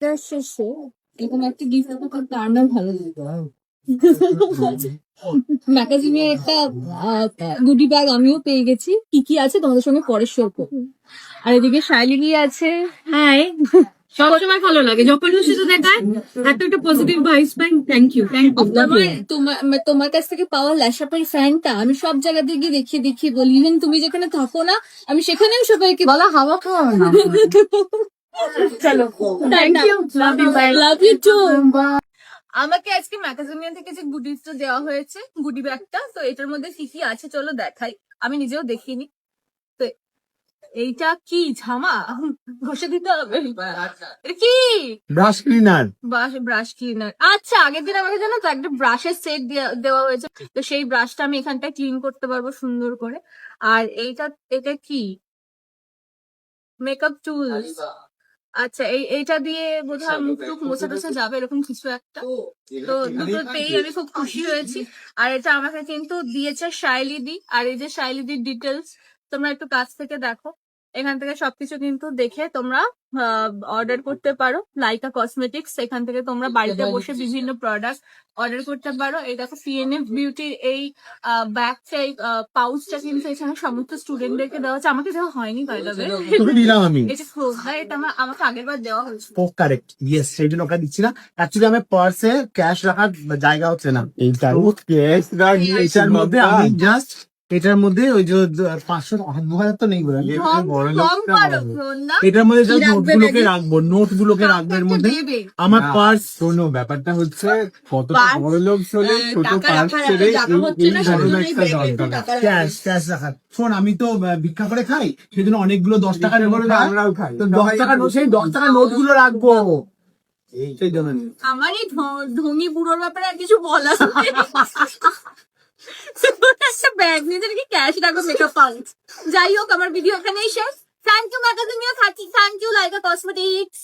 গিফটটার শেষে এরকম একটা গিফট আপনার কার না ভালো লাগে? ম্যাগাজিনের একটা গুডি ব্যাগ আমিও পেয়ে গেছি। কি কি আছে তোমাদের সঙ্গে পরে শেয়ার করবো। আর এদিকে শাইলিনী আছে। হাই। সবসময় ভালো লাগে যখন শুধু দেখায় এত একটা পজিটিভ ভাইবস পাই। থ্যাংক ইউ তোমার কাছ থেকে পাওয়া ল্যাশাপের ফ্যানটা আমি সব জায়গাতে গিয়ে দেখিয়ে বলি, ইভেন তুমি যেখানে থাকো না আমি সেখানেও সবাইকে বলা হাওয়া খাওয়া না। চলো, thank you, love you too. আমাকে আজকে ম্যাগাজিনিয়া থেকে যে গুডিটা দেওয়া হয়েছে, গুডি ব্যাগটা, তো এটার মধ্যে কি কি আছে চলো দেখাই। আমি নিজেও দেখিনি। তো এইটা কি ঝামা ঘষে দিতে হবে? এটা কি? Brush cleaner. Brush cleaner. আচ্ছা, আগের দিন আমাকে জানো তো একটা ব্রাশের সেট দেওয়া হয়েছে, তো সেই ব্রাশটা আমি এখানটায় ক্লিন করতে পারবো সুন্দর করে। আর এটা কি? Makeup tools. আচ্ছা, এইটা দিয়ে বোধহয় মুখ টুক মোছা টোছা যাবে, এরকম কিছু একটা। তো দুটো পেয়ে আমি খুব খুশি হয়েছি। আর এটা আমাকে কিন্তু দিয়েছে শাইলিদি। আর এই যে শাইলিদির ডিটেলস তোমরা একটু কাছ থেকে দেখো। এখান থেকে সবকিছু কিন্তু দেখে তোমরা অর্ডার করতে পারো। লাইকা কসমেটিক্স, এখান থেকে তোমরা বাড়িতে বসে বিভিন্ন প্রোডাক্ট অর্ডার করতে পারো। এই দেখো সিএনএফ বিউটির এই ব্যাগটা, এই পাউচটা কিন্তু এখানে সমস্ত স্টুডেন্টদেরকে দেওয়া হচ্ছে। আমাকে দেওয়া হয়নি, বাই দ্য ওয়ে। তোকে দিলাম আমি। এটা এটা আমাকে আগের বার দেওয়া হয়েছিল। ও কারেক্ট, ইয়েস, সেই জন্য ওকে দিচ্ছি না। অ্যাকচুয়ালি আমার পার্সে ক্যাশ রাখার জায়গা হচ্ছে না। এটার মধ্যে আমি জাস্ট এটার মধ্যে ওই যে 500-2000 তো নেই বলে এটার মধ্যে জাস্ট নোটগুলোকে রাখবো এর মধ্যে। আমার পার্স শোনো, ব্যাপারটা হচ্ছে কতটা বড় লোক হলে ছোট পার্স ছেড়ে এই ধরনের একটা দরকার। ক্যাশ রাখার। শোন, আমি তো ভিক্ষা করে খাই, সেই জন্য অনেকগুলো 10 টাকার নোট আমরাও খাই। তো 10 টাকা সেই 10 টাকার নোটগুলো রাখবো সেই জন্য। আমার এই ধনী বুড়োর ব্যাপারে আর কিছু বলা একটা ব্যাগ নিয়ে নাকি ক্যাশ রাখো, মেকআপ পাউচ। যাই হোক, আমার ভিডিও এখানেই শেষ। Thank you Magazinia, thank you Laika cosmetics.